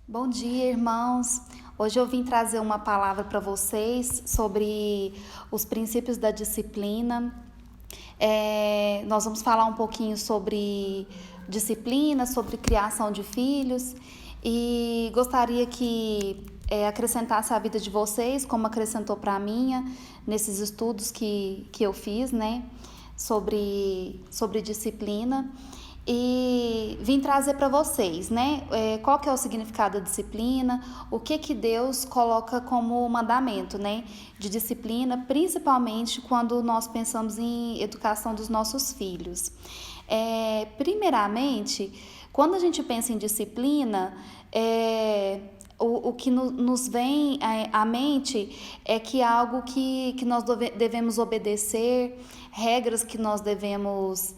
Bom dia, irmãos. Hoje eu vim trazer uma palavra para vocês sobre os princípios da disciplina. Nós vamos falar um pouquinho sobre disciplina, sobre criação de filhos e gostaria que acrescentasse a vida de vocês, como acrescentou para a minha, nesses estudos que eu fiz, né, sobre disciplina. E vim trazer para vocês, né, qual que é o significado da disciplina, o que Deus coloca como mandamento, né, de disciplina, principalmente quando nós pensamos em educação dos nossos filhos. Primeiramente, quando a gente pensa em disciplina, o que nos vem à mente é que é algo que nós devemos obedecer, regras que nós devemos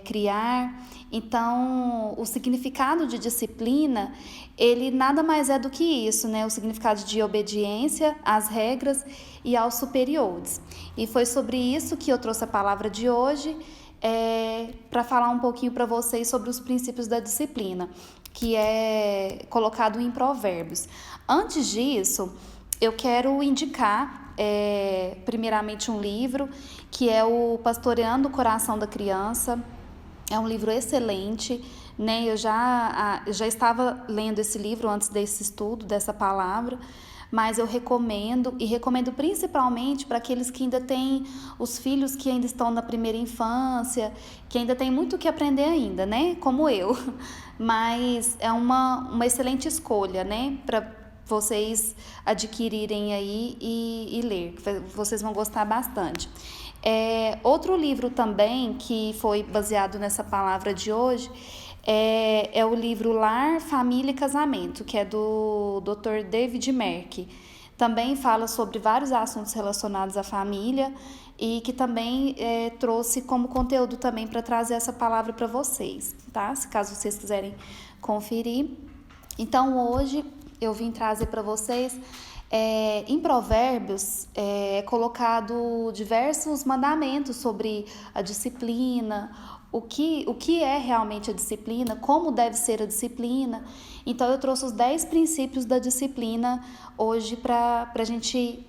criar. Então, o significado de disciplina, ele nada mais é do que isso, né? O significado de obediência às regras e aos superiores. E foi sobre isso que eu trouxe a palavra de hoje, para falar um pouquinho para vocês sobre os princípios da disciplina, que é colocado em Provérbios. Antes disso, eu quero indicar, primeiramente, um livro que é o Pastoreando o Coração da Criança. É um livro excelente, né? Eu já estava lendo esse livro antes desse estudo, dessa palavra, mas eu recomendo, e recomendo principalmente para aqueles que ainda têm os filhos que ainda estão na primeira infância, que ainda tem muito o que aprender ainda, né? Como eu. Mas é uma excelente escolha, né? Para vocês adquirirem aí e ler, vocês vão gostar bastante. Outro livro também que foi baseado nessa palavra de hoje é o livro Lar, Família e Casamento, que é do Dr. David Merck. Também fala sobre vários assuntos relacionados à família e que também trouxe como conteúdo também para trazer essa palavra para vocês, tá? Se caso vocês quiserem conferir. Então hoje eu vim trazer para vocês, em Provérbios, colocado diversos mandamentos sobre a disciplina, o que é realmente a disciplina, como deve ser a disciplina. Então eu trouxe os 10 princípios da disciplina hoje para a gente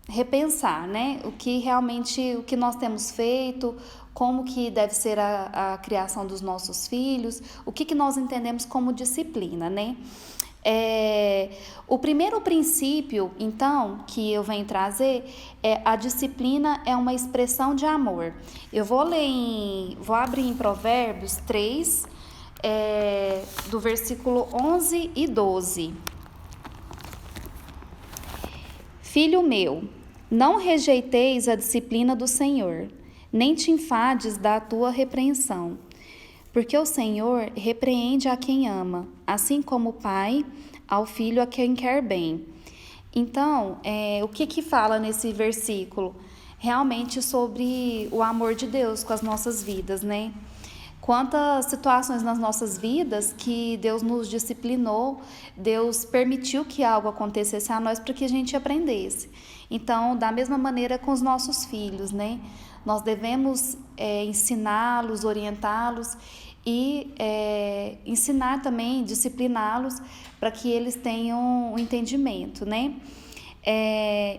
repensar, né? O que nós temos feito, como que deve ser a criação dos nossos filhos, o que nós entendemos como disciplina, né? O primeiro princípio, então, que eu venho trazer é a disciplina é uma expressão de amor. Vou abrir em Provérbios 3, do versículo 11 e 12. Filho meu, não rejeiteis a disciplina do Senhor, nem te enfades da tua repreensão. Porque o Senhor repreende a quem ama, assim como o pai ao filho a quem quer bem. Então, o que fala nesse versículo? Realmente sobre o amor de Deus com as nossas vidas, né? Quantas situações nas nossas vidas que Deus nos disciplinou, Deus permitiu que algo acontecesse a nós para que a gente aprendesse. Então, da mesma maneira com os nossos filhos, né? Nós devemos ensiná-los, orientá-los e ensinar também, discipliná-los para que eles tenham um entendimento, né?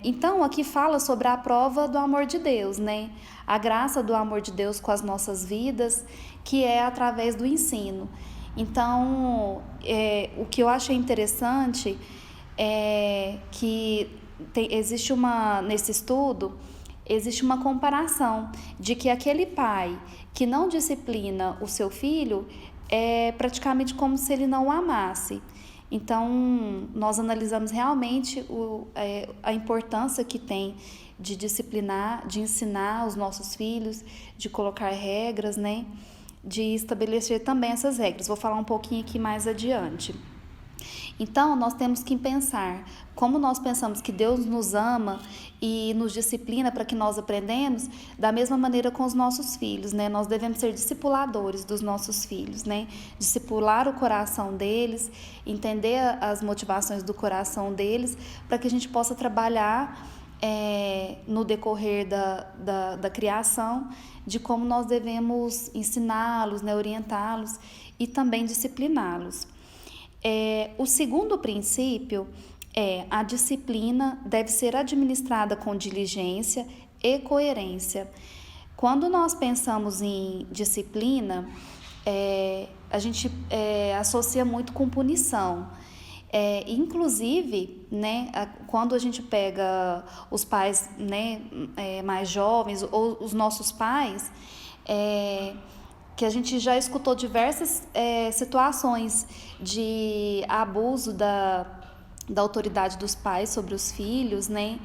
Então, aqui fala sobre a prova do amor de Deus, né? A graça do amor de Deus com as nossas vidas, que é através do ensino. Então, o que eu achei interessante é que nesse estudo, existe uma comparação de que aquele pai que não disciplina o seu filho é praticamente como se ele não o amasse. Então, nós analisamos realmente a importância que tem de disciplinar, de ensinar os nossos filhos, de colocar regras, né? De estabelecer também essas regras. Vou falar um pouquinho aqui mais adiante. Então, nós temos que pensar, como nós pensamos que Deus nos ama e nos disciplina para que nós aprendamos, da mesma maneira com os nossos filhos, né? Nós devemos ser discipuladores dos nossos filhos, né? Discipular o coração deles, entender as motivações do coração deles, para que a gente possa trabalhar no decorrer da criação, de como nós devemos ensiná-los, né? Orientá-los e também discipliná-los. O segundo princípio é: a disciplina deve ser administrada com diligência e coerência. Quando nós pensamos em disciplina, a gente associa muito com punição. Inclusive, né, quando a gente pega os pais, né, mais jovens ou os nossos pais, que a gente já escutou diversas situações de abuso da autoridade dos pais sobre os filhos, né?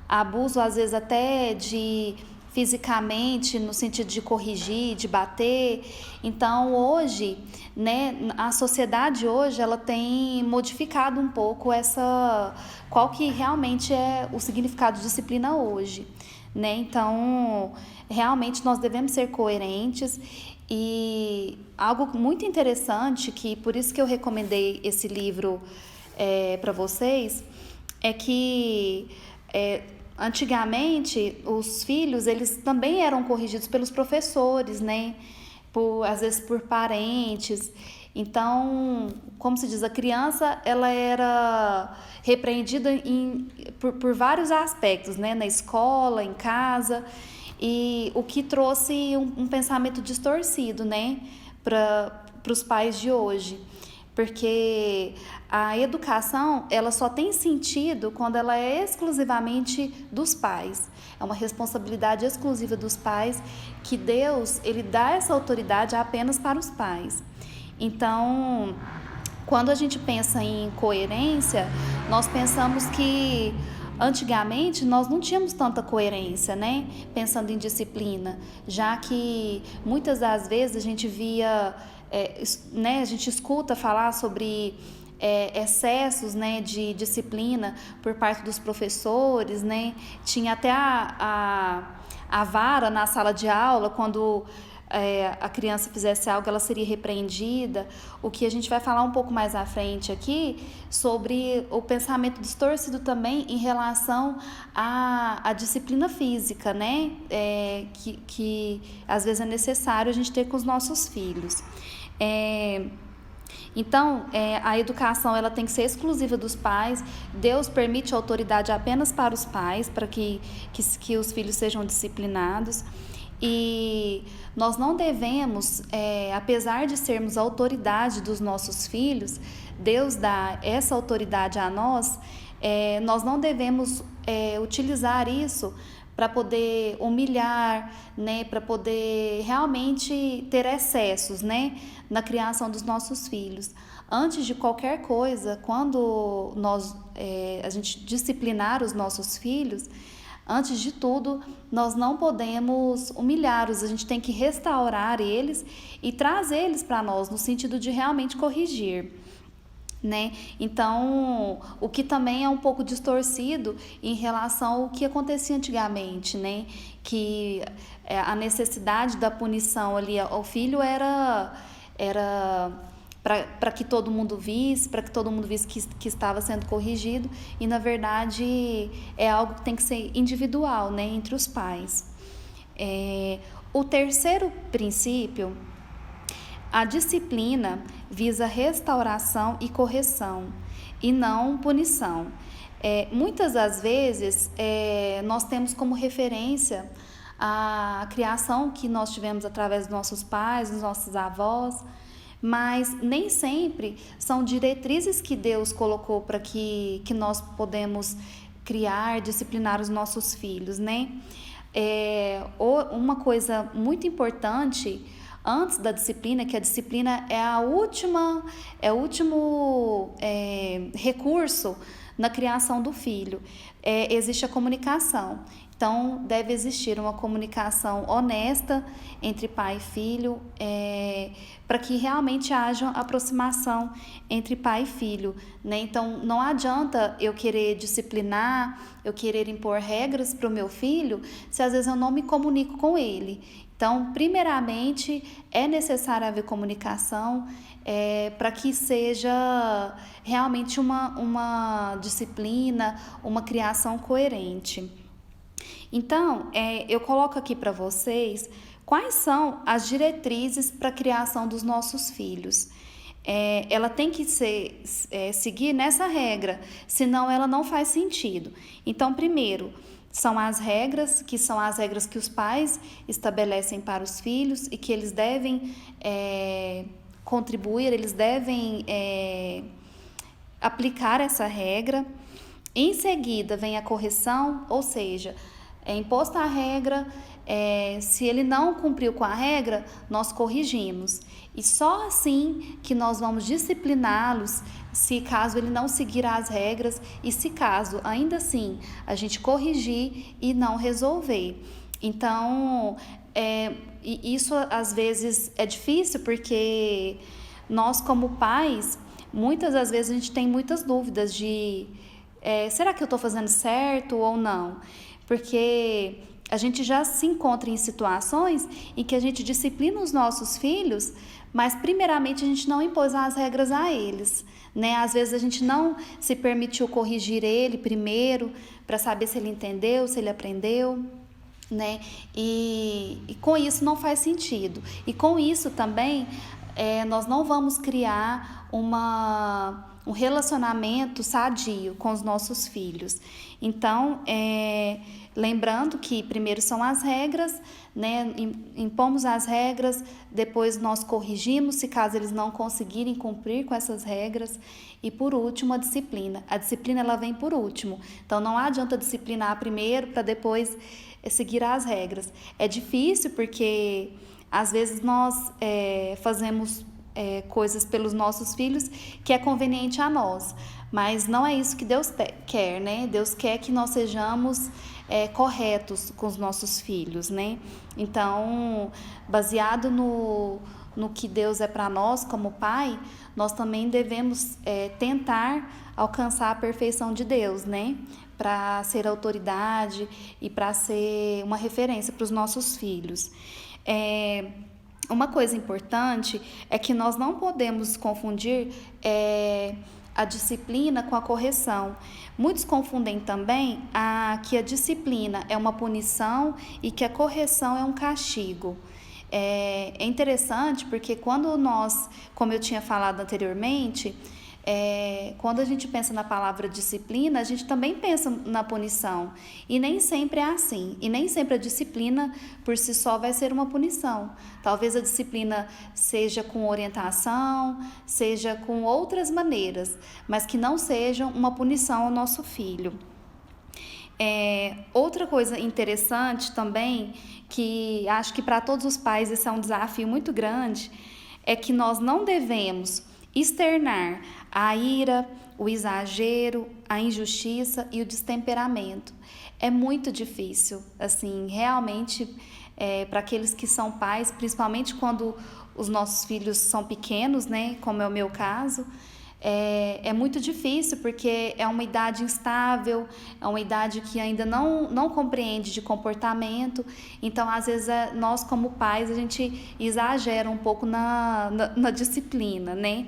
Abuso às vezes até de fisicamente, no sentido de corrigir, de bater. Então, hoje, né, a sociedade hoje, ela tem modificado um pouco qual que realmente é o significado de disciplina hoje, né? Então, realmente nós devemos ser coerentes. E algo muito interessante, que por isso que eu recomendei esse livro para vocês, é que antigamente os filhos, eles também eram corrigidos pelos professores, né? Às vezes por parentes. Então, como se diz, a criança, ela era repreendida por vários aspectos, né? Na escola, em casa, e o que trouxe um pensamento distorcido, né? Para os pais de hoje. Porque a educação, ela só tem sentido quando ela é exclusivamente dos pais. É uma responsabilidade exclusiva dos pais, que Deus, ele dá essa autoridade apenas para os pais. Então, quando a gente pensa em coerência, nós pensamos que antigamente nós não tínhamos tanta coerência, né? Pensando em disciplina, já que muitas das vezes a gente via, né? A gente escuta falar sobre excessos, né, de disciplina por parte dos professores, né? Tinha até a vara na sala de aula, quando a criança fizesse algo, ela seria repreendida. O que a gente vai falar um pouco mais à frente aqui, sobre o pensamento distorcido também em relação à disciplina física, né? Que às vezes é necessário a gente ter com os nossos filhos. Então, a educação, ela tem que ser exclusiva dos pais. Deus permite autoridade apenas para os pais, para que os filhos sejam disciplinados. E nós não devemos, apesar de sermos a autoridade dos nossos filhos, Deus dá essa autoridade a nós, nós não devemos utilizar isso para poder humilhar, né, para poder realmente ter excessos, né, na criação dos nossos filhos. Antes de qualquer coisa, quando a gente disciplinar os nossos filhos, antes de tudo, nós não podemos humilhá-los, a gente tem que restaurar eles e trazê-los para nós, no sentido de realmente corrigir, né? Então, o que também é um pouco distorcido em relação ao que acontecia antigamente, né? Que a necessidade da punição ali ao filho era para que todo mundo visse, que estava sendo corrigido, e na verdade é algo que tem que ser individual, né, entre os pais. O terceiro princípio: a disciplina visa restauração e correção, e não punição. Muitas das vezes nós temos como referência a criação que nós tivemos através dos nossos pais, dos nossos avós, mas nem sempre são diretrizes que Deus colocou para que nós podemos criar, disciplinar os nossos filhos, né? Uma coisa muito importante antes da disciplina, que a disciplina é o último recurso na criação do filho. Existe a comunicação. Então, deve existir uma comunicação honesta entre pai e filho, para que realmente haja aproximação entre pai e filho, né? Então, não adianta eu querer disciplinar, eu querer impor regras para o meu filho, se às vezes eu não me comunico com ele. Então, primeiramente, é necessário haver comunicação, para que seja realmente uma disciplina, uma criação coerente. Então, eu coloco aqui para vocês quais são as diretrizes para a criação dos nossos filhos. ela tem que seguir nessa regra, senão ela não faz sentido. Então, primeiro, são as regras, que são as regras que os pais estabelecem para os filhos e que eles devem contribuir, eles devem aplicar essa regra. Em seguida, vem a correção, ou seja, é imposta a regra, se ele não cumpriu com a regra, nós corrigimos. E só assim que nós vamos discipliná-los, se caso ele não seguir as regras e se caso, ainda assim, a gente corrigir e não resolver. Então, isso às vezes é difícil porque nós como pais, muitas das vezes a gente tem muitas dúvidas de será que eu estou fazendo certo ou não? Porque a gente já se encontra em situações em que a gente disciplina os nossos filhos, mas primeiramente a gente não impôs as regras a eles, né? Às vezes a gente não se permitiu corrigir ele primeiro para saber se ele entendeu, se ele aprendeu, né? E com isso não faz sentido. E com isso também nós não vamos criar um relacionamento sadio com os nossos filhos. Então, lembrando que primeiro são as regras, né? Impomos as regras, depois nós corrigimos se caso eles não conseguirem cumprir com essas regras e por último a disciplina. A disciplina ela vem por último, então não adianta disciplinar primeiro para depois seguir as regras. É difícil porque às vezes nós fazemos coisas pelos nossos filhos que é conveniente a nós, mas não é isso que Deus quer, né? Deus quer que nós sejamos corretos com os nossos filhos, né? Então, baseado no que Deus é para nós como pai, nós também devemos tentar alcançar a perfeição de Deus, né? Para ser autoridade e para ser uma referência para os nossos filhos. Uma coisa importante é que nós não podemos confundir a disciplina com a correção. Muitos confundem também que a disciplina é uma punição e que a correção é um castigo. É interessante porque quando nós, como eu tinha falado anteriormente, quando a gente pensa na palavra disciplina, a gente também pensa na punição. E nem sempre é assim. E nem sempre a disciplina por si só vai ser uma punição. Talvez a disciplina seja com orientação, seja com outras maneiras, mas que não sejam uma punição ao nosso filho. Outra coisa interessante também, que acho que para todos os pais esse é um desafio muito grande, é que nós não devemos externar a ira, o exagero, a injustiça e o destemperamento. É muito difícil, assim, realmente, para aqueles que são pais, principalmente quando os nossos filhos são pequenos, né, como é o meu caso, é muito difícil porque é uma idade instável, é uma idade que ainda não compreende de comportamento, então às vezes nós como pais a gente exagera um pouco na disciplina, né?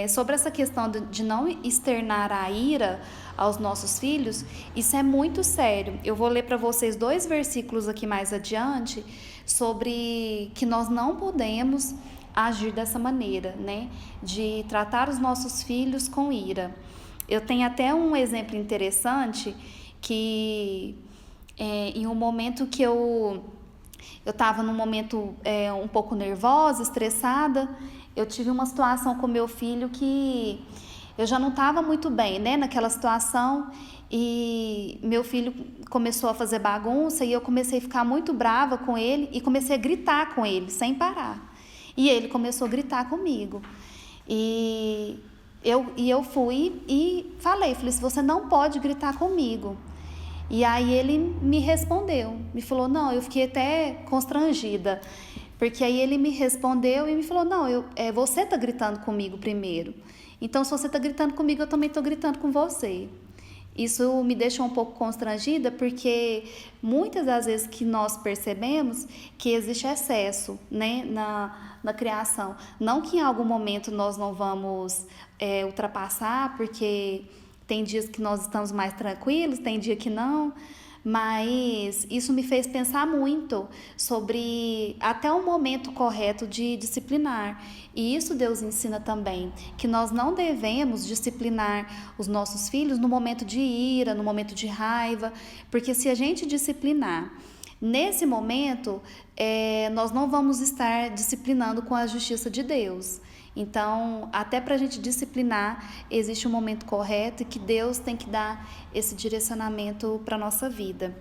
Sobre essa questão de não externar a ira aos nossos filhos, isso é muito sério. Eu vou ler para vocês 2 versículos aqui mais adiante sobre que nós não podemos agir dessa maneira, né? De tratar os nossos filhos com ira. Eu tenho até um exemplo interessante que em um momento que eu estava num momento um pouco nervosa, estressada, eu tive uma situação com meu filho que eu já não estava muito bem, né, naquela situação, e meu filho começou a fazer bagunça e eu comecei a ficar muito brava com ele e comecei a gritar com ele sem parar. E ele começou a gritar comigo. E eu fui e falei, se você não pode gritar comigo. E aí ele me respondeu, me falou, não, eu fiquei até constrangida, porque aí ele me respondeu e me falou, não, você está gritando comigo primeiro, então se você está gritando comigo, eu também estou gritando com você. Isso me deixou um pouco constrangida, porque muitas das vezes que nós percebemos que existe excesso, né, na criação. Não que em algum momento nós não vamos ultrapassar, porque tem dias que nós estamos mais tranquilos, tem dia que não, mas isso me fez pensar muito sobre até o momento correto de disciplinar. E isso Deus ensina também, que nós não devemos disciplinar os nossos filhos no momento de ira, no momento de raiva, porque se a gente disciplinar nesse momento, nós não vamos estar disciplinando com a justiça de Deus. Então, até para a gente disciplinar, existe um momento correto e que Deus tem que dar esse direcionamento para a nossa vida.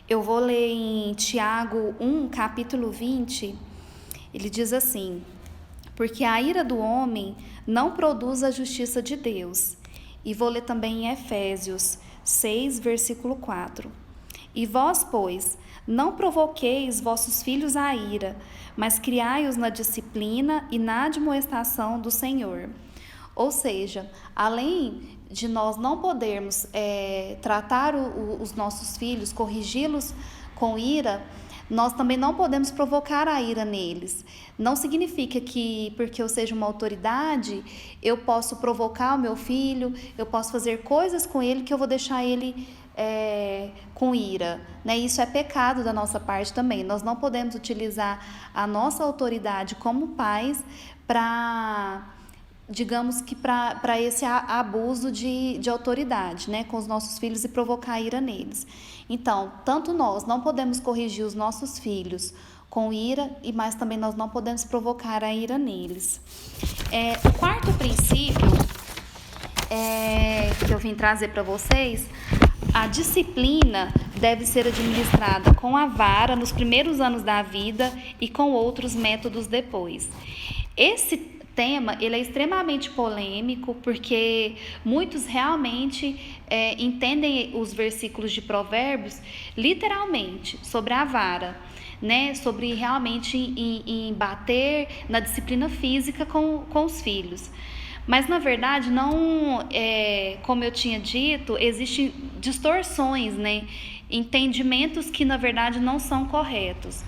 Eu vou ler em Tiago 1, capítulo 20, ele diz assim: porque a ira do homem não produz a justiça de Deus. E vou ler também em Efésios 6, versículo 4. E vós, pois, não provoqueis vossos filhos à ira, mas criai-os na disciplina e na admoestação do Senhor. Ou seja, além de nós não podermos tratar os nossos filhos, corrigi-los com ira, nós também não podemos provocar a ira neles. Não significa que, porque eu seja uma autoridade, eu posso provocar o meu filho, eu posso fazer coisas com ele que eu vou deixar ele com ira, né? Isso é pecado da nossa parte também. Nós não podemos utilizar a nossa autoridade como pais para, digamos que para esse abuso de autoridade, né, com os nossos filhos e provocar ira neles. Então, tanto nós não podemos corrigir os nossos filhos com ira, mas também nós não podemos provocar a ira neles. O quarto princípio que eu vim trazer para vocês: a disciplina deve ser administrada com a vara nos primeiros anos da vida e com outros métodos depois. Esse tema ele é extremamente polêmico, porque muitos realmente entendem os versículos de Provérbios literalmente sobre a vara, né? Sobre realmente em bater na disciplina física com os filhos. Mas, na verdade, não, como eu tinha dito, existem distorções, né? Entendimentos que, na verdade, não são corretos.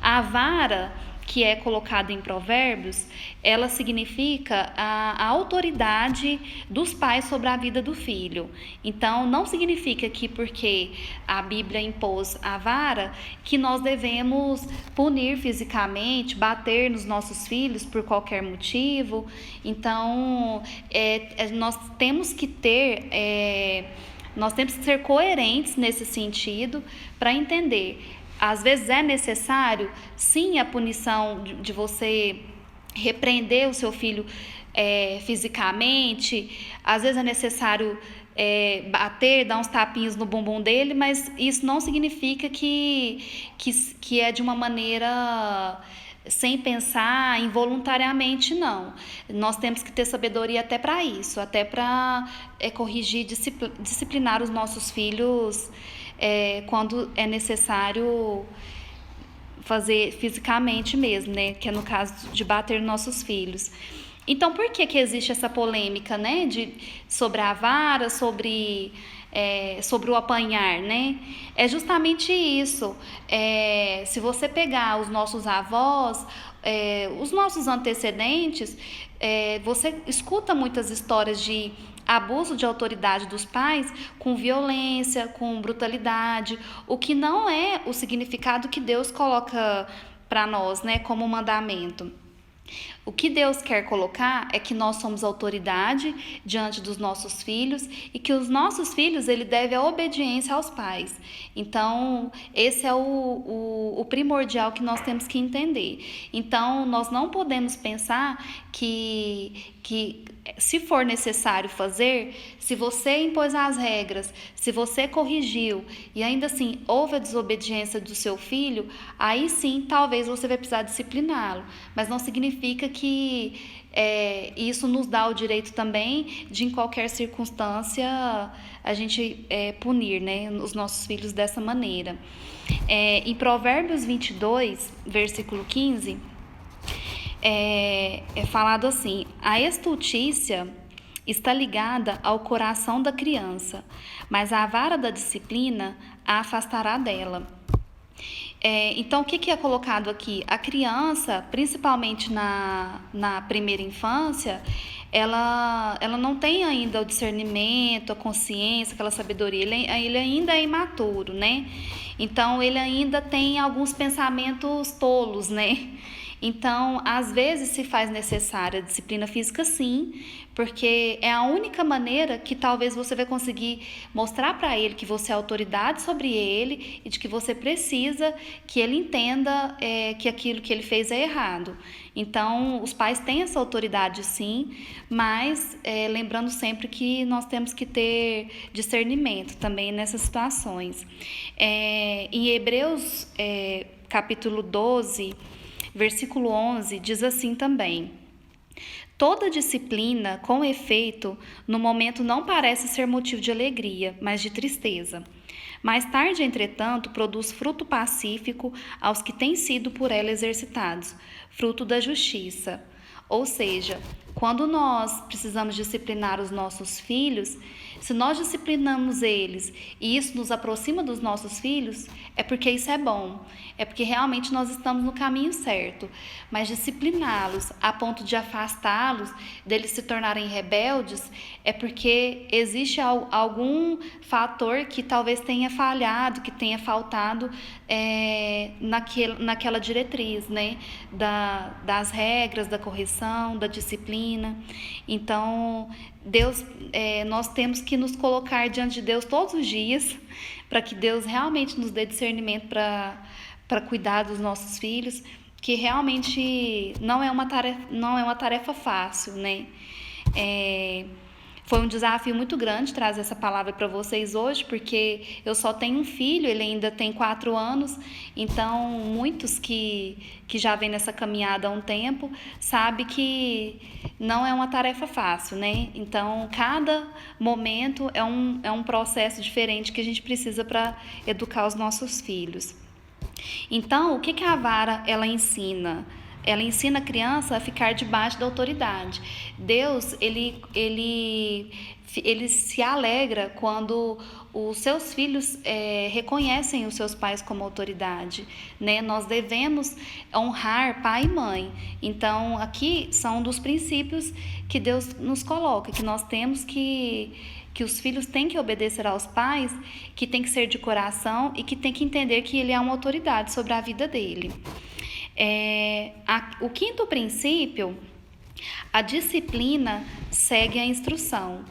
A vara, que é colocada em Provérbios, ela significa a autoridade dos pais sobre a vida do filho. Então, não significa que porque a Bíblia impôs a vara, que nós devemos punir fisicamente, bater nos nossos filhos por qualquer motivo. Então, nós temos que ser coerentes nesse sentido para entender. Às vezes é necessário, sim, a punição de você repreender o seu filho fisicamente. Às vezes é necessário bater, dar uns tapinhos no bumbum dele, mas isso não significa que é de uma maneira sem pensar, involuntariamente, não. Nós temos que ter sabedoria até para isso, até para corrigir, disciplinar os nossos filhos quando é necessário fazer fisicamente mesmo, né? Que é no caso de bater nossos filhos. Então, por que existe essa polêmica, né? Sobre a vara, sobre o apanhar, né? É justamente isso. Se você pegar os nossos avós, os nossos antecedentes, você escuta muitas histórias de abuso de autoridade dos pais com violência, com brutalidade, o que não é o significado que Deus coloca para nós, né, como mandamento. O que Deus quer colocar é que nós somos autoridade diante dos nossos filhos e que os nossos filhos ele devem a obediência aos pais. Então, esse é o primordial que nós temos que entender. Então, nós não podemos pensar que se for necessário fazer, se você impôs as regras, se você corrigiu e ainda assim houve a desobediência do seu filho, aí sim talvez você vai precisar discipliná-lo. Mas não significa que isso nos dá o direito também de, em qualquer circunstância, a gente punir, né, os nossos filhos dessa maneira. Em Provérbios 22, versículo 15, é falado assim: a estultícia está ligada ao coração da criança, mas a vara da disciplina a afastará dela. Então, o que é colocado aqui? A criança, principalmente na primeira infância, ela não tem ainda o discernimento, a consciência, aquela sabedoria, ele ainda é imaturo, né? Então, ele ainda tem alguns pensamentos tolos, né? Então, às vezes se faz necessária a disciplina física, sim, porque é a única maneira que talvez você vai conseguir mostrar para ele que você é autoridade sobre ele e de que você precisa que ele entenda que aquilo que ele fez é errado. Então, os pais têm essa autoridade, sim, mas lembrando sempre que nós temos que ter discernimento também nessas situações. Em Hebreus, capítulo 12, versículo 11, diz assim também: toda disciplina, com efeito, no momento não parece ser motivo de alegria, mas de tristeza. Mais tarde, entretanto, produz fruto pacífico aos que têm sido por ela exercitados, fruto da justiça. Ou seja, quando nós precisamos disciplinar os nossos filhos, se nós disciplinamos eles e isso nos aproxima dos nossos filhos, é porque isso é bom, é porque realmente nós estamos no caminho certo. Mas discipliná-los a ponto de afastá-los, deles se tornarem rebeldes, é porque existe algum fator que talvez tenha falhado, que tenha faltado naquela diretriz, né? Das regras, da correção, da disciplina. Então, nós temos que nos colocar diante de Deus todos os dias, para que Deus realmente nos dê discernimento para cuidar dos nossos filhos, que realmente não é uma tarefa fácil, né? Foi um desafio muito grande trazer essa palavra para vocês hoje, porque eu só tenho um filho, ele ainda tem 4 anos, então muitos que já vêm nessa caminhada há um tempo sabem que não é uma tarefa fácil, né? Então, cada momento é um processo diferente que a gente precisa para educar os nossos filhos. Então, o que a vara ela ensina? Ela ensina a criança a ficar debaixo da autoridade. Deus, ele se alegra quando os seus filhos reconhecem os seus pais como autoridade, né? Nós devemos honrar pai e mãe. Então, aqui são um dos princípios que Deus nos coloca, que nós temos que os filhos têm que obedecer aos pais, que tem que ser de coração e que tem que entender que ele é uma autoridade sobre a vida dele. O quinto princípio, a disciplina segue a instrução.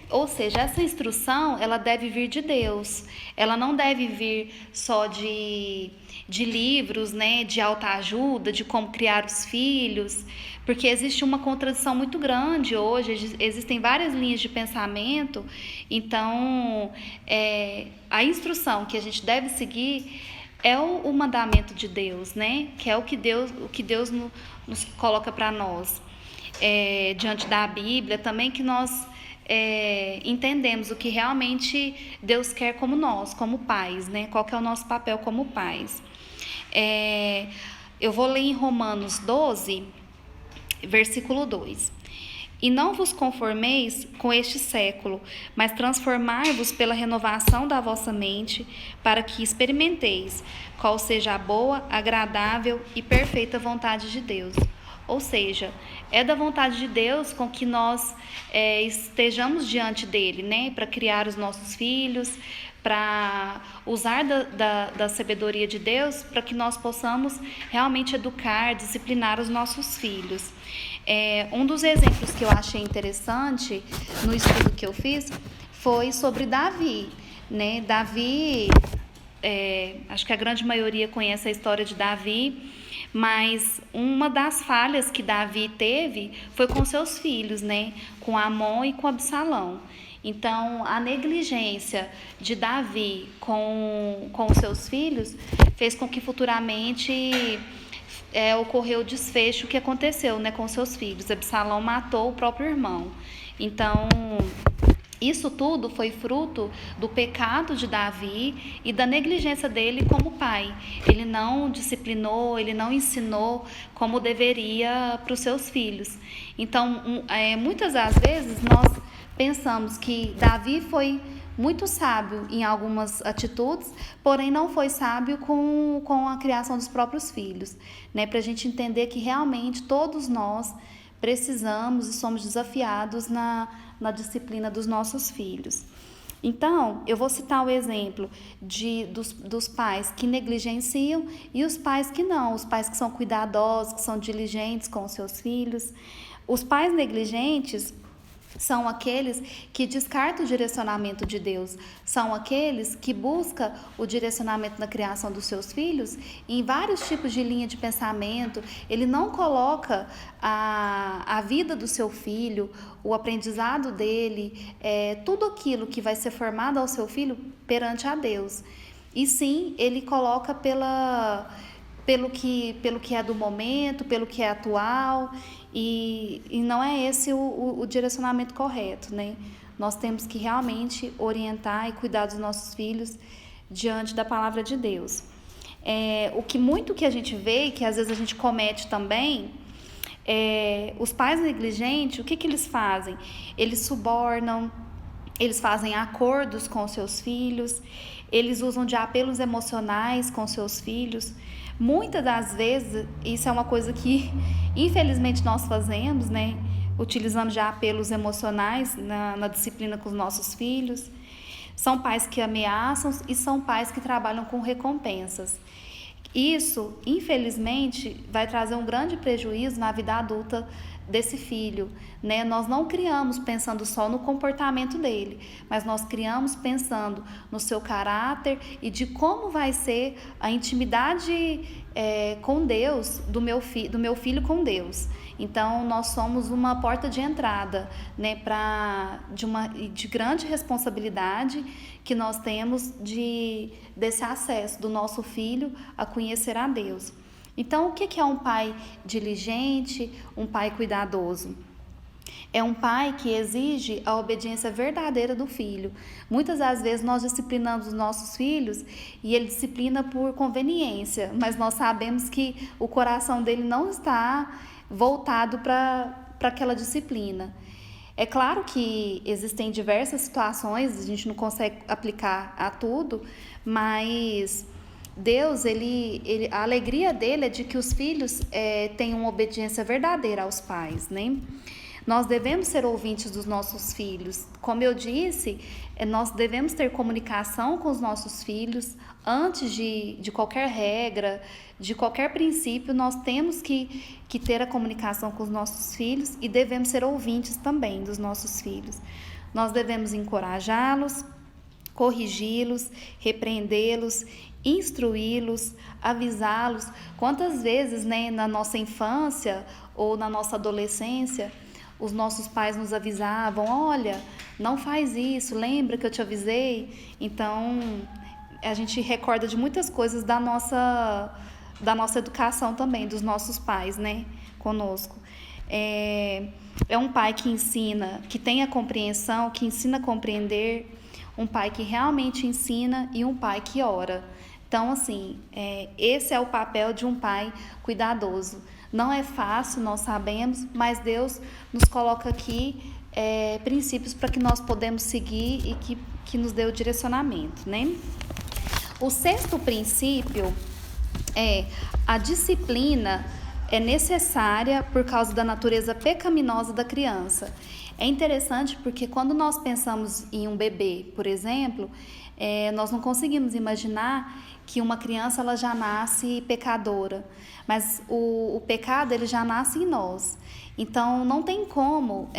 Ou seja, essa instrução, ela deve vir de Deus. Ela não deve vir só de livros, né, de autoajuda, de como criar os filhos, porque existe uma contradição muito grande hoje, existem várias linhas de pensamento. Então, a instrução que a gente deve seguir é o mandamento de Deus, né? Que é o que Deus nos coloca para nós. Diante da Bíblia também, que nós entendemos o que realmente Deus quer como nós, como pais, né? Qual que é o nosso papel como pais. Eu vou ler em Romanos 12, versículo 2. E não vos conformeis com este século, mas transformai-vos pela renovação da vossa mente, para que experimenteis qual seja a boa, agradável e perfeita vontade de Deus. Ou seja, é da vontade de Deus com que nós estejamos diante dele, né? Para criar os nossos filhos, para usar da sabedoria de Deus, para que nós possamos realmente educar, disciplinar os nossos filhos. Um dos exemplos que eu achei interessante no estudo que eu fiz foi sobre Davi, né? Davi, acho que a grande maioria conhece a história de Davi, mas uma das falhas que Davi teve foi com seus filhos, né? Com Amon e com Absalão. Então, a negligência de Davi com os seus filhos fez com que futuramente ocorreu o desfecho que aconteceu, né, com seus filhos. Absalão matou o próprio irmão. Então, isso tudo foi fruto do pecado de Davi e da negligência dele como pai. Ele não disciplinou, ele não ensinou como deveria para os seus filhos. Então, muitas das vezes nós pensamos que Davi foi muito sábio em algumas atitudes, porém não foi sábio com a criação dos próprios filhos, né? Para a gente entender que realmente todos nós precisamos e somos desafiados na disciplina dos nossos filhos. Então, eu vou citar o exemplo dos pais que negligenciam e os pais que não, os pais que são cuidadosos, que são diligentes com os seus filhos. Os pais negligentes são aqueles que descartam o direcionamento de Deus, são aqueles que buscam o direcionamento na criação dos seus filhos em vários tipos de linha de pensamento. Ele não coloca a vida do seu filho, o aprendizado dele, tudo aquilo que vai ser formado ao seu filho perante a Deus. E sim, ele coloca pelo que é do momento, pelo que é atual, e não é esse o direcionamento correto, né? Nós temos que realmente orientar e cuidar dos nossos filhos diante da palavra de Deus. Muito que a gente vê, e que às vezes a gente comete também, os pais negligentes, o que eles fazem? Eles subornam, eles fazem acordos com seus filhos, eles usam de apelos emocionais com seus filhos. Muitas das vezes, isso é uma coisa que infelizmente nós fazemos, né? Utilizamos de apelos emocionais na disciplina com os nossos filhos. São pais que ameaçam e são pais que trabalham com recompensas. Isso, infelizmente, vai trazer um grande prejuízo na vida adulta desse filho, né? Nós não criamos pensando só no comportamento dele, mas nós criamos pensando no seu caráter e de como vai ser a intimidade com Deus, do meu filho com Deus. Então, nós somos uma porta de entrada, né, de grande responsabilidade que nós temos desse acesso do nosso filho a conhecer a Deus. Então, o que é um pai diligente, um pai cuidadoso? É um pai que exige a obediência verdadeira do filho. Muitas das vezes nós disciplinamos os nossos filhos e ele disciplina por conveniência, mas nós sabemos que o coração dele não está voltado para aquela disciplina. É claro que existem diversas situações, a gente não consegue aplicar a tudo, mas Deus, a alegria dele é de que os filhos tenham obediência verdadeira aos pais, né? Nós devemos ser ouvintes dos nossos filhos. Como eu disse, nós devemos ter comunicação com os nossos filhos. Antes de qualquer regra, de qualquer princípio, nós temos que ter a comunicação com os nossos filhos e devemos ser ouvintes também dos nossos filhos. Nós devemos encorajá-los, corrigi-los, repreendê-los, instruí-los, avisá-los. Quantas vezes, né, na nossa infância ou na nossa adolescência, os nossos pais nos avisavam: olha, não faz isso, lembra que eu te avisei? Então, a gente recorda de muitas coisas da nossa educação também, dos nossos pais, né, conosco. É um pai que ensina, que tem a compreensão, que ensina a compreender, um pai que realmente ensina e um pai que ora. Então, assim, esse é o papel de um pai cuidadoso. Não é fácil, nós sabemos, mas Deus nos coloca aqui princípios para que nós podemos seguir e que nos dê o direcionamento, né? O sexto princípio a disciplina é necessária por causa da natureza pecaminosa da criança. É interessante porque quando nós pensamos em um bebê, por exemplo, nós não conseguimos imaginar que uma criança ela já nasce pecadora, mas o pecado ele já nasce em nós. Então não tem como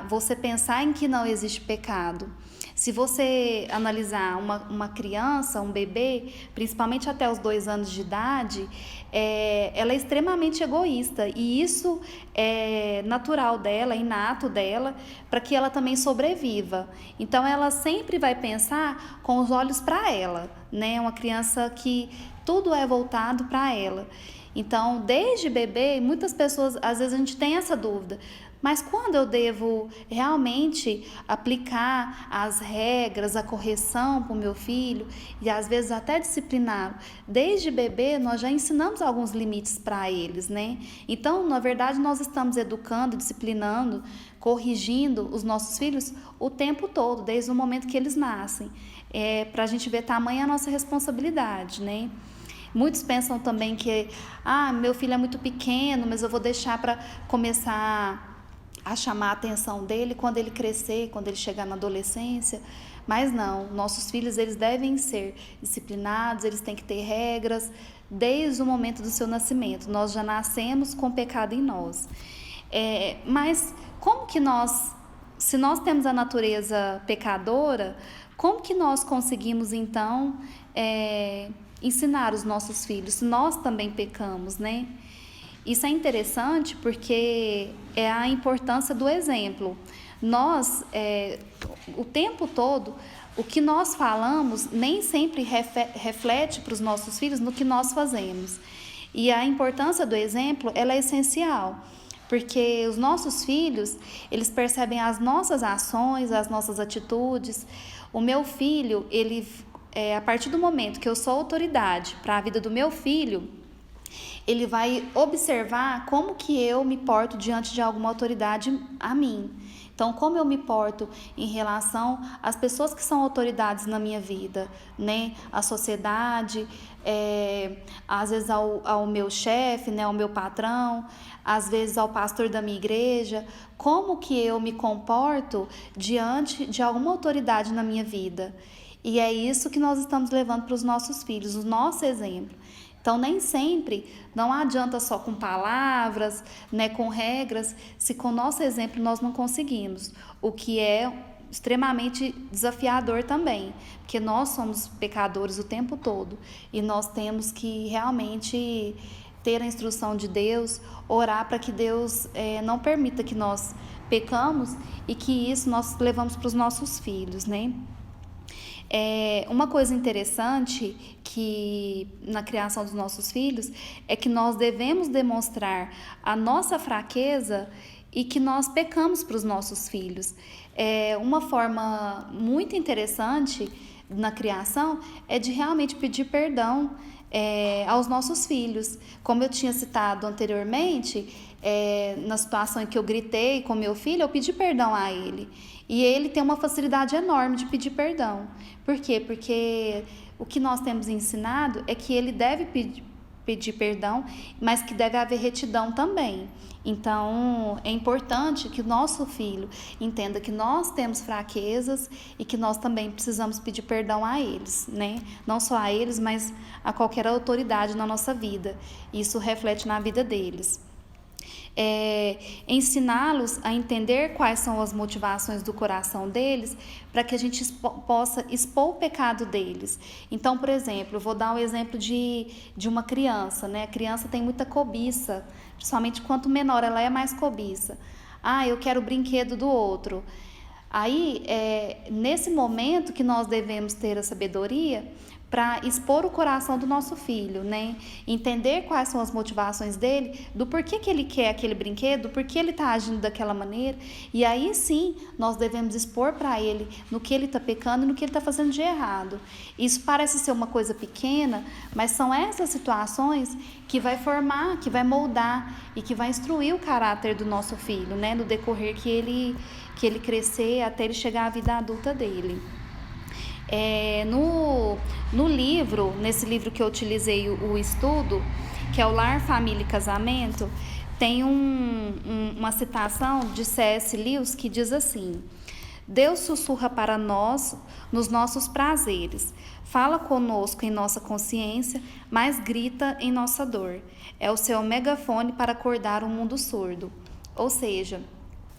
você pensar em que não existe pecado. Se você analisar uma criança, um bebê, principalmente até os 2 anos de idade, ela é extremamente egoísta e isso é natural dela, é inato dela, para que ela também sobreviva. Então, ela sempre vai pensar com os olhos para ela, né? Uma criança que tudo é voltado para ela. Então, desde bebê, muitas pessoas, às vezes a gente tem essa dúvida. Mas quando eu devo realmente aplicar as regras, a correção para o meu filho e às vezes até discipliná-lo? Desde bebê nós já ensinamos alguns limites para eles, né? Então, na verdade, nós estamos educando, disciplinando, corrigindo os nossos filhos o tempo todo, desde o momento que eles nascem. Para a gente ver tamanha a nossa responsabilidade, né? Muitos pensam também que, meu filho é muito pequeno, mas eu vou deixar para começar a chamar a atenção dele quando ele crescer, quando ele chegar na adolescência. Mas não, nossos filhos, eles devem ser disciplinados, eles têm que ter regras desde o momento do seu nascimento. Nós já nascemos com pecado em nós. Mas como que nós, se nós temos a natureza pecadora, como que nós conseguimos então ensinar os nossos filhos, se nós também pecamos, né? Isso é interessante porque é a importância do exemplo. Nós, o tempo todo, o que nós falamos nem sempre reflete para os nossos filhos no que nós fazemos. E a importância do exemplo, ela é essencial, porque os nossos filhos, eles percebem as nossas ações, as nossas atitudes. O meu filho, a partir do momento que eu sou autoridade para a vida do meu filho, ele vai observar como que eu me porto diante de alguma autoridade a mim. Então, como eu me porto em relação às pessoas que são autoridades na minha vida, né? A sociedade, às vezes ao meu chefe, né? Ao meu patrão, às vezes ao pastor da minha igreja. Como que eu me comporto diante de alguma autoridade na minha vida? E é isso que nós estamos levando para os nossos filhos, o nosso exemplo. Então, nem sempre, não adianta só com palavras, né, com regras, se com o nosso exemplo nós não conseguimos, o que é extremamente desafiador também, porque nós somos pecadores o tempo todo e nós temos que realmente ter a instrução de Deus, orar para que Deus não permita que nós pecamos e que isso nós levamos para os nossos filhos, né? Uma coisa interessante que na criação dos nossos filhos é que nós devemos demonstrar a nossa fraqueza e que nós pecamos para os nossos filhos. Uma forma muito interessante na criação é de realmente pedir perdão aos nossos filhos. Como eu tinha citado anteriormente, na situação em que eu gritei com meu filho, eu pedi perdão a ele. E ele tem uma facilidade enorme de pedir perdão. Por quê? Porque o que nós temos ensinado é que ele deve pedir perdão, mas que deve haver retidão também. Então, é importante que o nosso filho entenda que nós temos fraquezas e que nós também precisamos pedir perdão a eles, né? Não só a eles, mas a qualquer autoridade na nossa vida. Isso reflete na vida deles. Ensiná-los a entender quais são as motivações do coração deles, para que a gente possa expor o pecado deles. Então, por exemplo, eu vou dar um exemplo de uma criança, né? A criança tem muita cobiça, principalmente quanto menor ela é, mais cobiça. Eu quero o brinquedo do outro. Aí, nesse momento que nós devemos ter a sabedoria para expor o coração do nosso filho, né? Entender quais são as motivações dele, do porquê que ele quer aquele brinquedo, do porquê ele está agindo daquela maneira. E aí sim, nós devemos expor para ele no que ele está pecando e no que ele está fazendo de errado. Isso parece ser uma coisa pequena, mas são essas situações que vai formar, que vai moldar e que vai instruir o caráter do nosso filho, né? No decorrer que ele crescer até ele chegar à vida adulta dele. Nesse livro que eu utilizei o estudo, que é o Lar, Família e Casamento, tem uma citação de C.S. Lewis que diz assim: Deus sussurra para nós nos nossos prazeres, fala conosco em nossa consciência, mas grita em nossa dor. É o seu megafone para acordar um mundo surdo. Ou seja,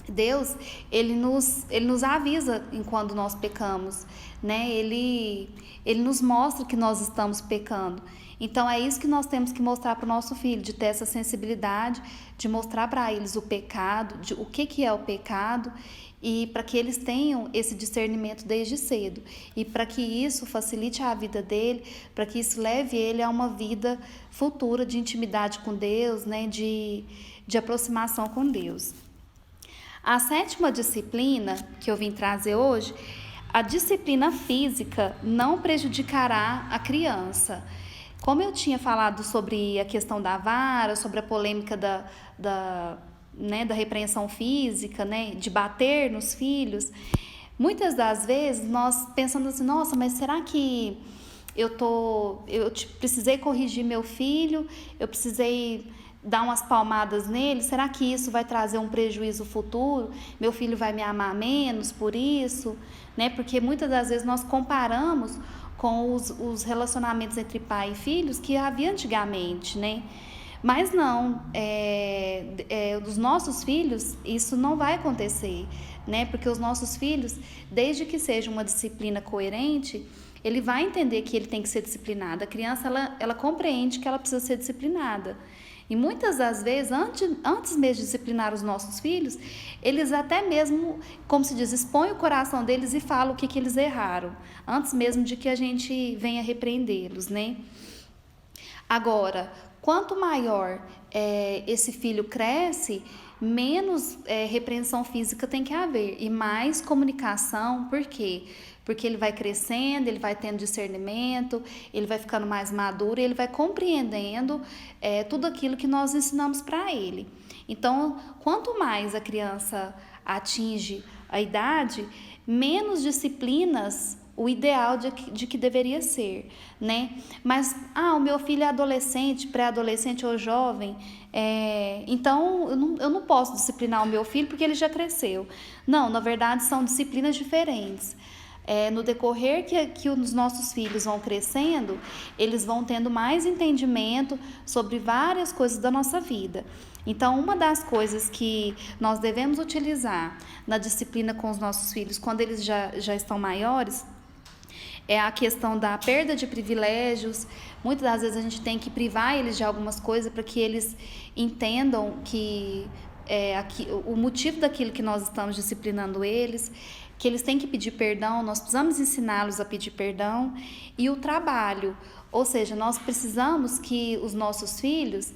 Deus, ele nos avisa quando nós pecamos, né? Ele nos mostra que nós estamos pecando. Então, é isso que nós temos que mostrar para o nosso filho, de ter essa sensibilidade, de mostrar para eles o pecado, o que é o pecado, e para que eles tenham esse discernimento desde cedo. E para que isso facilite a vida dele, para que isso leve ele a uma vida futura de intimidade com Deus, né? De aproximação com Deus. A 7ª disciplina que eu vim trazer hoje, a disciplina física não prejudicará a criança. Como eu tinha falado sobre a questão da vara, sobre a polêmica da repreensão física, né, de bater nos filhos, muitas das vezes nós pensamos assim, nossa, mas será que precisei corrigir meu filho, eu precisei dar umas palmadas nele, será que isso vai trazer um prejuízo futuro? Meu filho vai me amar menos por isso, né? Porque muitas das vezes nós comparamos com os relacionamentos entre pai e filhos que havia antigamente, né? Mas não, dos nossos filhos isso não vai acontecer, né? Porque os nossos filhos, desde que seja uma disciplina coerente, ele vai entender que ele tem que ser disciplinado. A criança, ela compreende que ela precisa ser disciplinada. E muitas das vezes, antes mesmo de disciplinar os nossos filhos, eles até mesmo, como se diz, expõem o coração deles e falam o que eles erraram, antes mesmo de que a gente venha repreendê-los, né? Agora, quanto maior esse filho cresce, menos repreensão física tem que haver e mais comunicação. Por quê? Porque ele vai crescendo, ele vai tendo discernimento, ele vai ficando mais maduro, ele vai compreendendo tudo aquilo que nós ensinamos para ele. Então, quanto mais a criança atinge a idade, menos disciplinas o ideal de que deveria ser, né? Mas, o meu filho é adolescente, pré-adolescente ou jovem, então eu não posso disciplinar o meu filho porque ele já cresceu. Não, na verdade são disciplinas diferentes. No decorrer que os nossos filhos vão crescendo, eles vão tendo mais entendimento sobre várias coisas da nossa vida. Então, uma das coisas que nós devemos utilizar na disciplina com os nossos filhos, quando eles já estão maiores, é a questão da perda de privilégios. Muitas das vezes a gente tem que privar eles de algumas coisas para que eles entendam o motivo daquilo que nós estamos disciplinando eles, que eles têm que pedir perdão, nós precisamos ensiná-los a pedir perdão. E o trabalho, ou seja, nós precisamos que os nossos filhos,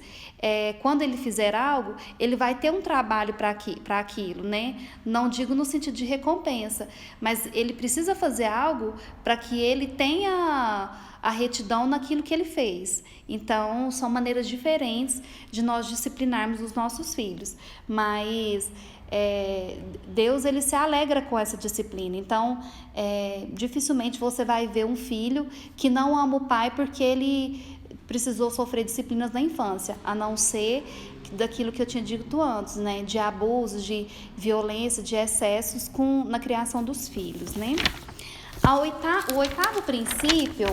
quando ele fizer algo, ele vai ter um trabalho para aquilo, né? Não digo no sentido de recompensa, mas ele precisa fazer algo para que ele tenha a retidão naquilo que ele fez. Então, são maneiras diferentes de nós disciplinarmos os nossos filhos, mas Deus, ele se alegra com essa disciplina. Então, dificilmente você vai ver um filho que não ama o pai porque ele precisou sofrer disciplinas na infância, a não ser daquilo que eu tinha dito antes, né? De abusos, de violência, de excessos na criação dos filhos, né? O oitavo princípio: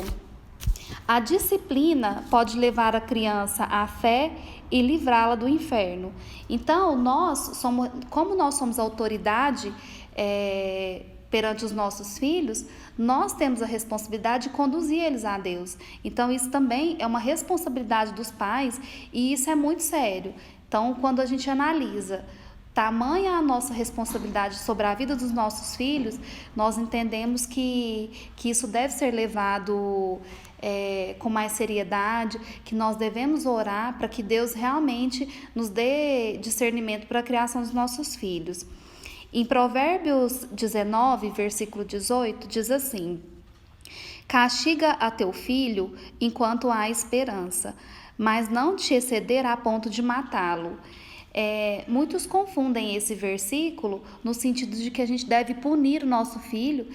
a disciplina pode levar a criança à fé e livrá-la do inferno. Então, como nós somos autoridade perante os nossos filhos, nós temos a responsabilidade de conduzir eles a Deus. Então, isso também é uma responsabilidade dos pais e isso é muito sério. Então, quando a gente analisa tamanha a nossa responsabilidade sobre a vida dos nossos filhos, nós entendemos que isso deve ser levado com mais seriedade, que nós devemos orar para que Deus realmente nos dê discernimento para a criação dos nossos filhos. Em Provérbios 19, versículo 18, diz assim: castiga a teu filho enquanto há esperança, mas não te exceder a ponto de matá-lo. Muitos confundem esse versículo no sentido de que a gente deve punir o nosso filho,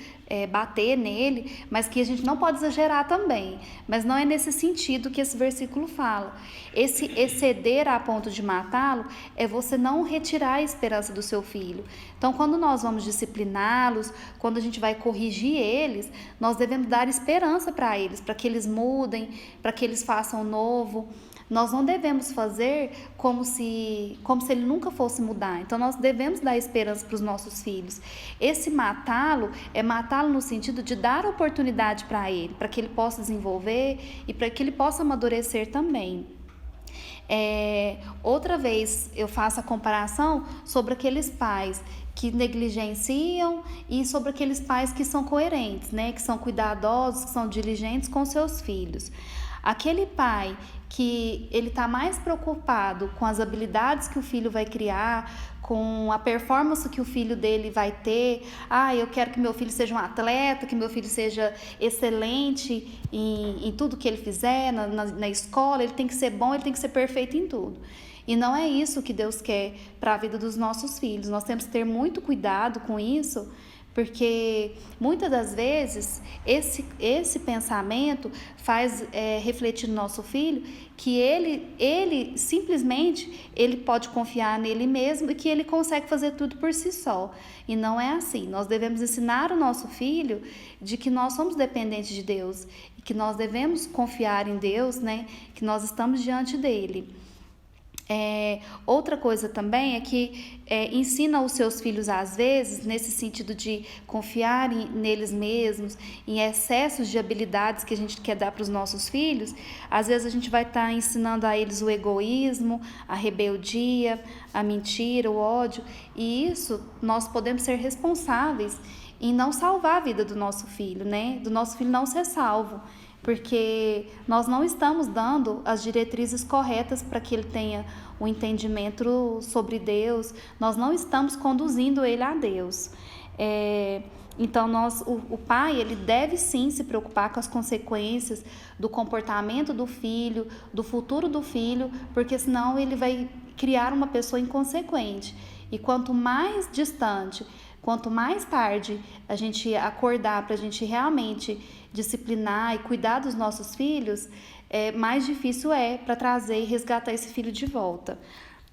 bater nele, mas que a gente não pode exagerar também. Mas não é nesse sentido que esse versículo fala. Esse exceder a ponto de matá-lo é você não retirar a esperança do seu filho. Então, quando nós vamos discipliná-los, quando a gente vai corrigir eles, nós devemos dar esperança para eles, para que eles mudem, para que eles façam o novo. Nós não devemos fazer como se ele nunca fosse mudar. Então, nós devemos dar esperança para os nossos filhos. Esse matá-lo é matá-lo no sentido de dar oportunidade para ele, para que ele possa desenvolver e para que ele possa amadurecer também. Outra vez eu faço a comparação sobre aqueles pais que negligenciam e sobre aqueles pais que são coerentes, né? Que são cuidadosos, que são diligentes com seus filhos. Aquele pai que ele está mais preocupado com as habilidades que o filho vai criar, com a performance que o filho dele vai ter. Eu quero que meu filho seja um atleta, que meu filho seja excelente em tudo que ele fizer, na escola, ele tem que ser bom, ele tem que ser perfeito em tudo. E não é isso que Deus quer para a vida dos nossos filhos. Nós temos que ter muito cuidado com isso, porque muitas das vezes esse pensamento faz refletir no nosso filho que ele simplesmente ele pode confiar nele mesmo e que ele consegue fazer tudo por si só. E não é assim. Nós devemos ensinar o nosso filho de que nós somos dependentes de Deus e que nós devemos confiar em Deus, né? Que nós estamos diante dele. Outra coisa também é que ensina os seus filhos, às vezes, nesse sentido de confiar neles mesmos, em excessos de habilidades que a gente quer dar para os nossos filhos. Às vezes a gente vai estar ensinando a eles o egoísmo, a rebeldia, a mentira, o ódio, e isso nós podemos ser responsáveis em não salvar a vida do nosso filho, né? Do nosso filho não ser salvo, porque nós não estamos dando as diretrizes corretas para que ele tenha um entendimento sobre Deus, nós não estamos conduzindo ele a Deus. Então, o pai, ele deve sim se preocupar com as consequências do comportamento do filho, do futuro do filho, porque senão ele vai criar uma pessoa inconsequente. E quanto mais distante, quanto mais tarde a gente acordar para a gente realmente disciplinar e cuidar dos nossos filhos, mais difícil para trazer e resgatar esse filho de volta.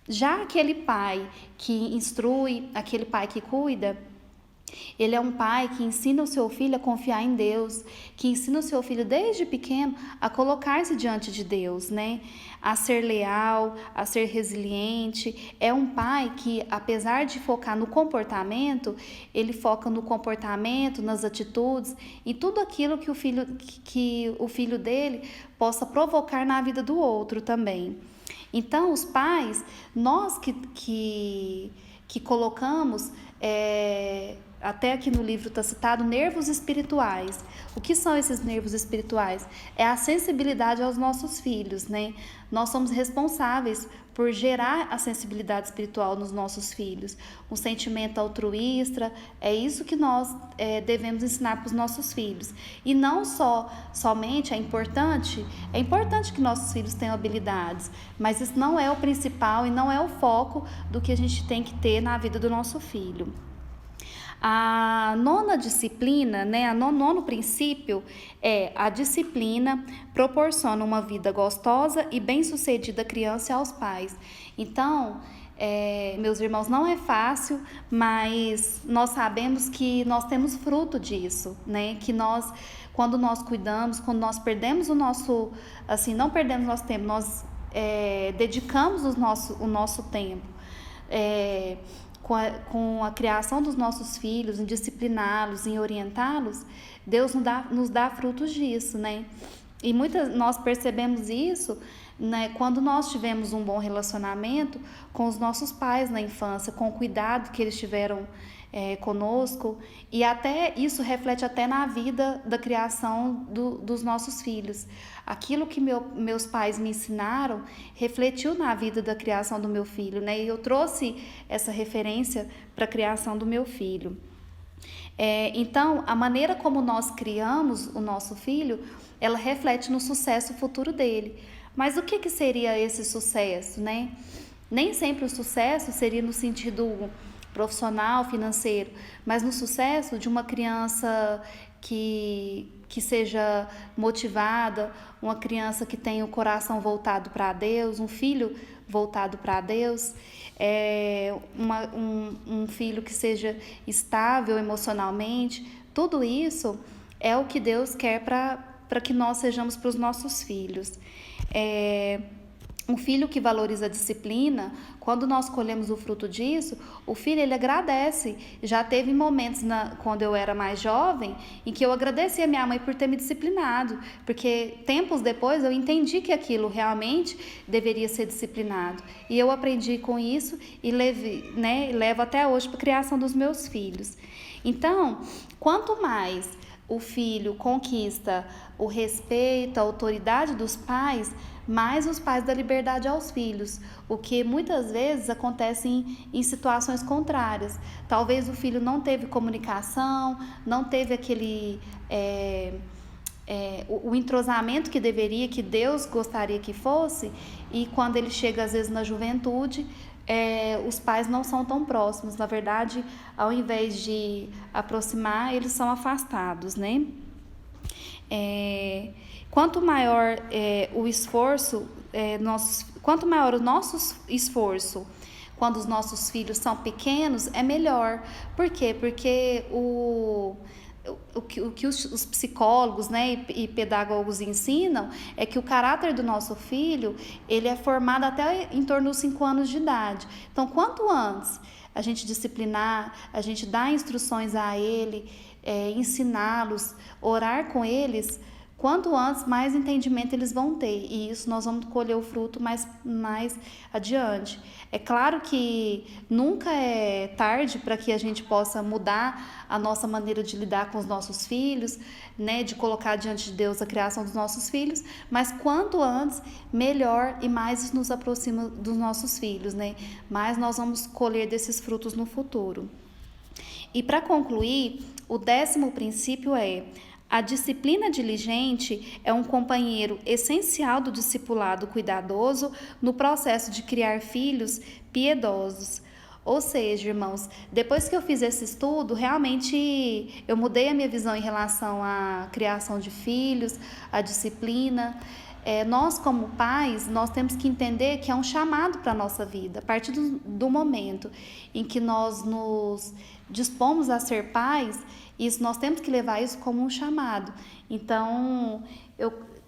Já aquele pai que instrui, aquele pai que cuida, ele é um pai que ensina o seu filho a confiar em Deus, que ensina o seu filho desde pequeno a colocar-se diante de Deus, né? A ser leal, a ser resiliente. É um pai que, apesar de focar no comportamento, ele foca no comportamento, nas atitudes, em tudo aquilo que o filho dele possa provocar na vida do outro também. Então, os pais, nós que colocamos, até aqui no livro está citado, nervos espirituais. O que são esses nervos espirituais? É a sensibilidade aos nossos filhos, né? Nós somos responsáveis por gerar a sensibilidade espiritual nos nossos filhos. Um sentimento altruísta, é isso que nós devemos ensinar para os nossos filhos. E não somente é importante que nossos filhos tenham habilidades, mas isso não é o principal e não é o foco do que a gente tem que ter na vida do nosso filho. A nona disciplina, né, nono princípio a disciplina proporciona uma vida gostosa e bem-sucedida à criança e aos pais. Então, meus irmãos, não é fácil, mas nós sabemos que nós temos fruto disso, né? Que nós, quando nós cuidamos, quando nós perdemos o nosso, assim, não perdemos nosso tempo, nós dedicamos o nosso tempo. Com a criação dos nossos filhos, em discipliná-los, em orientá-los, Deus nos dá frutos disso, né? E nós percebemos isso, né, quando nós tivemos um bom relacionamento com os nossos pais na infância, com o cuidado que eles tiveram conosco, e até isso reflete até na vida da criação dos nossos filhos. Aquilo que meus pais me ensinaram refletiu na vida da criação do meu filho, né? E eu trouxe essa referência para a criação do meu filho. Então, a maneira como nós criamos o nosso filho, ela reflete no sucesso futuro dele. Mas o que seria esse sucesso, né? Nem sempre o sucesso seria no sentido profissional, financeiro, mas no sucesso de uma criança que seja motivada, uma criança que tenha o coração voltado para Deus, um filho voltado para Deus, um filho que seja estável emocionalmente. Tudo isso é o que Deus quer para que nós sejamos para os nossos filhos. Um filho que valoriza a disciplina, quando nós colhemos o fruto disso, o filho ele agradece. Já teve momentos quando eu era mais jovem em que eu agradeci a minha mãe por ter me disciplinado, porque tempos depois eu entendi que aquilo realmente deveria ser disciplinado. E eu aprendi com isso e levo até hoje para a criação dos meus filhos. Então, quanto mais o filho conquista o respeito, a autoridade dos pais, mais os pais dão liberdade aos filhos, o que muitas vezes acontece em situações contrárias. Talvez o filho não teve comunicação, não teve aquele o entrosamento que Deus gostaria que fosse, e quando ele chega às vezes na juventude, os pais não são tão próximos. Na verdade, ao invés de aproximar, eles são afastados, né? Quanto maior o esforço, quanto maior o nosso esforço quando os nossos filhos são pequenos, é melhor. Por quê? Porque o que os psicólogos, né, e pedagogos ensinam é que o caráter do nosso filho, ele é formado até em torno dos 5 anos de idade. Então, quanto antes a gente disciplinar, a gente dar instruções a ele, ensiná-los, orar com eles, quanto antes, mais entendimento eles vão ter. E isso nós vamos colher o fruto mais adiante. É claro que nunca é tarde para que a gente possa mudar a nossa maneira de lidar com os nossos filhos, né? De colocar diante de Deus a criação dos nossos filhos. Mas quanto antes, melhor e mais isso nos aproxima dos nossos filhos, né? Mais nós vamos colher desses frutos no futuro. E para concluir, o 10º princípio é: a disciplina diligente é um companheiro essencial do discipulado cuidadoso no processo de criar filhos piedosos. Ou seja, irmãos, depois que eu fiz esse estudo, realmente eu mudei a minha visão em relação à criação de filhos, à disciplina. Nós, como pais, nós temos que entender que é um chamado para a nossa vida. A partir do momento em que nós nos dispomos a ser pais, nós temos que levar isso como um chamado. Então,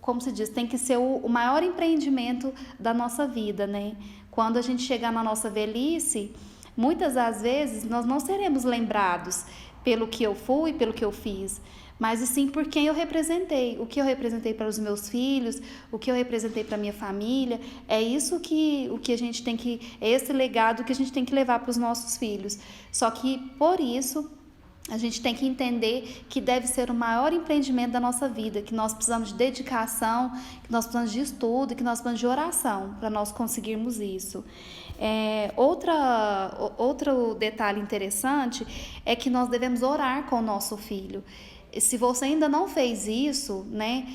como se diz, tem que ser o maior empreendimento da nossa vida, né? Quando a gente chegar na nossa velhice, muitas das vezes nós não seremos lembrados pelo que eu fui, pelo que eu fiz, mas e sim por quem eu representei, o que eu representei para os meus filhos, o que eu representei para a minha família. É isso o que a gente tem que, é esse legado que a gente tem que levar para os nossos filhos. Só que por isso a gente tem que entender que deve ser o maior empreendimento da nossa vida, que nós precisamos de dedicação, que nós precisamos de estudo, que nós precisamos de oração para nós conseguirmos isso. Outro detalhe interessante é que nós devemos orar com o nosso filho. Se você ainda não fez isso, né?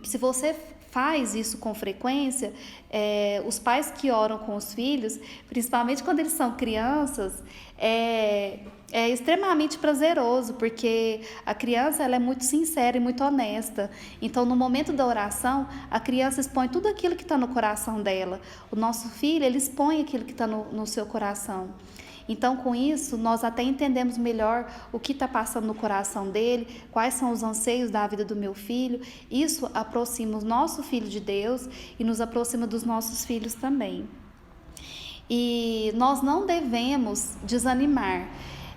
Se você faz isso com frequência, os pais que oram com os filhos, principalmente quando eles são crianças, é extremamente prazeroso, porque a criança ela é muito sincera e muito honesta. Então, no momento da oração, a criança expõe tudo aquilo que está no coração dela. O nosso filho, ele expõe aquilo que está no seu coração. Então, com isso, nós até entendemos melhor o que está passando no coração dele, quais são os anseios da vida do meu filho. Isso aproxima o nosso filho de Deus e nos aproxima dos nossos filhos também. E nós não devemos desanimar.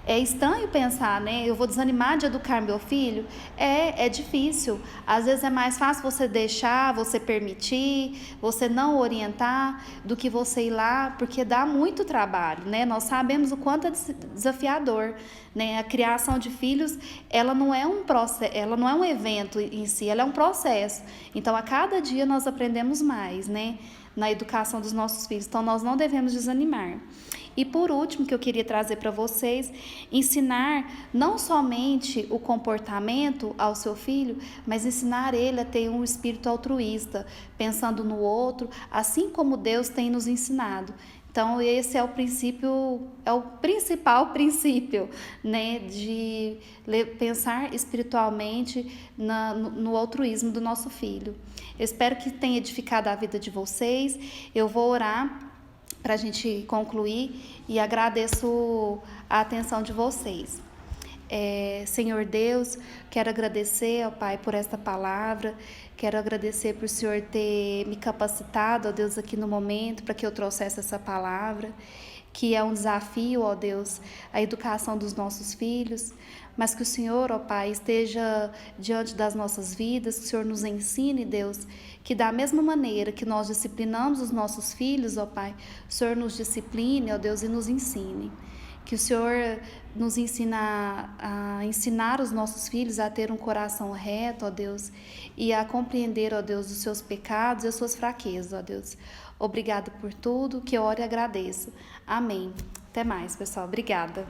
É estranho pensar, né? Eu vou desanimar de educar meu filho? É difícil. Às vezes é mais fácil você deixar, você permitir, você não orientar, do que você ir lá, porque dá muito trabalho, né? Nós sabemos o quanto é desafiador, né? A criação de filhos, ela não é um processo, ela não é um evento em si, ela é um processo. Então, a cada dia nós aprendemos mais, né? Na educação dos nossos filhos. Então, nós não devemos desanimar. E por último, que eu queria trazer para vocês, ensinar não somente o comportamento ao seu filho, mas ensinar ele a ter um espírito altruísta, pensando no outro, assim como Deus tem nos ensinado. Então, esse é o princípio, é o principal princípio, né, de pensar espiritualmente no altruísmo do nosso filho. Eu espero que tenha edificado a vida de vocês. Eu vou orar para a gente concluir e agradeço a atenção de vocês. Senhor Deus, quero agradecer, ó Pai, por esta palavra, quero agradecer por o Senhor ter me capacitado, ó Deus, aqui no momento para que eu trouxesse essa palavra, que é um desafio, ó Deus, a educação dos nossos filhos, mas que o Senhor, ó Pai, esteja diante das nossas vidas, que o Senhor nos ensine, Deus, que da mesma maneira que nós disciplinamos os nossos filhos, ó Pai, o Senhor nos discipline, ó Deus, e nos ensine. Que o Senhor nos ensina a ensinar os nossos filhos a ter um coração reto, ó Deus, e a compreender, ó Deus, os seus pecados e as suas fraquezas, ó Deus. Obrigado por tudo, que eu oro e agradeço. Amém. Até mais, pessoal. Obrigada.